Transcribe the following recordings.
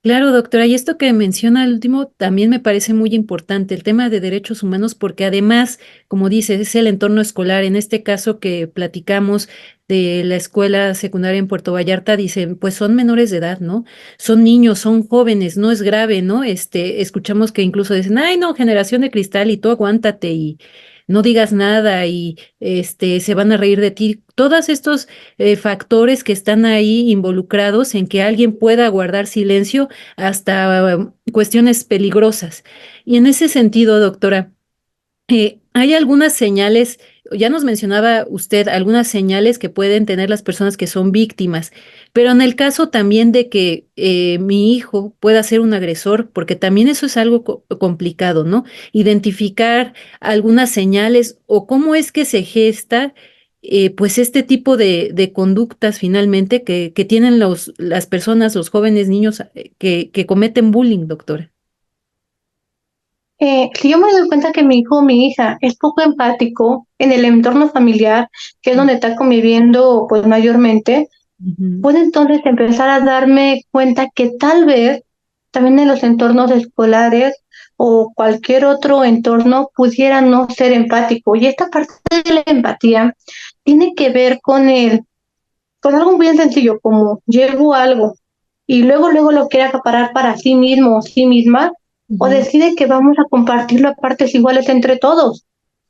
Claro, doctora, y esto que menciona al último también me parece muy importante, el tema de derechos humanos, porque además, como dice, es el entorno escolar. En este caso que platicamos de la escuela secundaria en Puerto Vallarta, dicen, pues son menores de edad, ¿no? Son niños, son jóvenes, no es grave, ¿no? Escuchamos que incluso dicen, ay, no, generación de cristal y tú aguántate y no digas nada y se van a reír de ti. Todos estos factores que están ahí involucrados en que alguien pueda guardar silencio hasta cuestiones peligrosas. Y en ese sentido, doctora, hay algunas señales, ya nos mencionaba usted algunas señales que pueden tener las personas que son víctimas, pero en el caso también de que mi hijo pueda ser un agresor, porque también eso es algo complicado, ¿no? Identificar algunas señales o cómo es que se gesta. Pues este tipo de conductas finalmente que tienen las personas, los jóvenes niños que cometen bullying, doctora. Si yo me doy cuenta que mi hijo o mi hija es poco empático en el entorno familiar, que es donde está conviviendo pues mayormente, Ujú. puedo entonces empezar a darme cuenta que tal vez también en los entornos escolares o cualquier otro entorno pudiera no ser empático. Y esta parte de la empatía tiene que ver con algo bien sencillo, como llevo algo y luego lo quiere acaparar para sí mismo o sí misma, o Ujú, decide que vamos a compartirlo a partes iguales entre todos.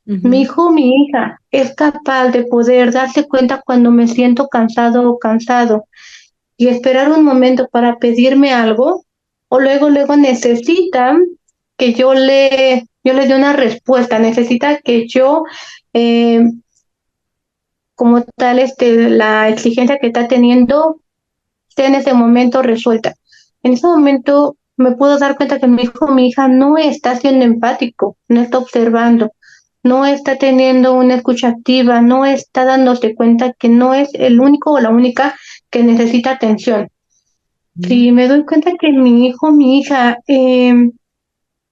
Mi ujú, hijo o mi hija es capaz de poder darse cuenta cuando me siento cansado o cansado y esperar un momento para pedirme algo, o luego necesitan que yo le dé una respuesta, necesita que yo eh, como tal la exigencia que está teniendo esté en ese momento resuelta. En ese momento me puedo dar cuenta que mi hijo o mi hija no está siendo empático, no está observando, no está teniendo una escucha activa, no está dándose cuenta que no es el único o la única que necesita atención. ujú, Si me doy cuenta que mi hijo o mi hija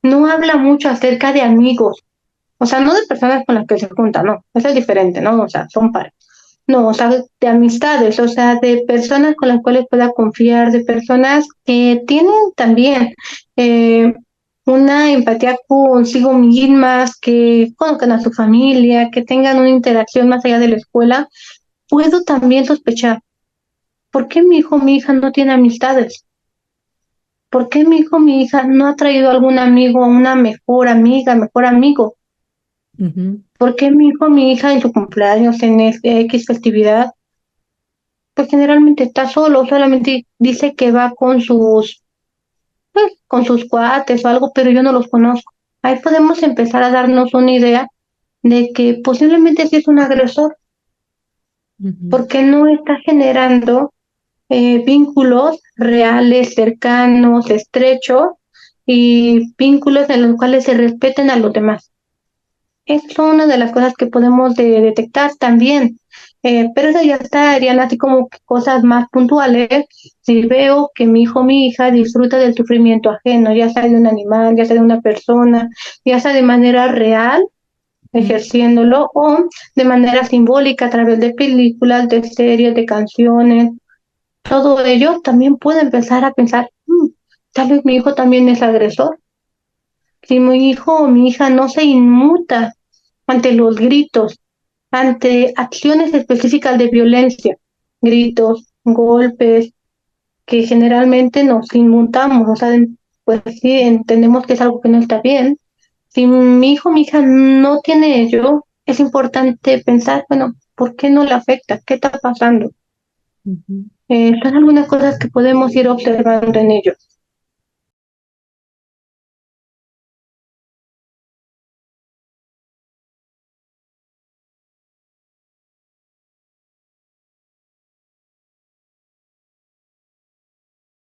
no habla mucho acerca de amigos, o sea, no de personas con las que se junta, no, eso es diferente, ¿no? O sea, son pares. No, o sea, de amistades, o sea, de personas con las cuales pueda confiar, de personas que tienen también eh, una empatía consigo mismas, que conozcan a su familia, que tengan una interacción más allá de la escuela, puedo también sospechar, ¿por qué mi hijo o mi hija no tiene amistades? ¿Por qué mi hijo o mi hija no ha traído algún amigo, una mejor amiga, mejor amigo? ujú, ¿Por qué mi hijo o mi hija en su cumpleaños, en X festividad, pues generalmente está solo, solamente dice que va con sus cuates o algo, pero yo no los conozco? Ahí podemos empezar a darnos una idea de que posiblemente sí es un agresor, ujú, porque no está generando vínculos reales, cercanos, estrechos y vínculos en los cuales se respeten a los demás. Es una de las cosas que podemos detectar también. Pero eso ya estarían así como que cosas más puntuales. Si veo que mi hijo o mi hija disfruta del sufrimiento ajeno, ya sea de un animal, ya sea de una persona, ya sea de manera real, ujú, ejerciéndolo, o de manera simbólica a través de películas, de series, de canciones, todo ello también puedo empezar a pensar, tal vez mi hijo también es agresor. Si mi hijo o mi hija no se inmuta ante los gritos, ante acciones específicas de violencia, gritos, golpes, que generalmente nos inmutamos, o sea, pues sí, entendemos que es algo que no está bien. Si mi hijo o mi hija no tiene ello, es importante pensar, bueno, ¿por qué no le afecta? ¿Qué está pasando? ujú. Son algunas cosas que podemos ir observando en ellos.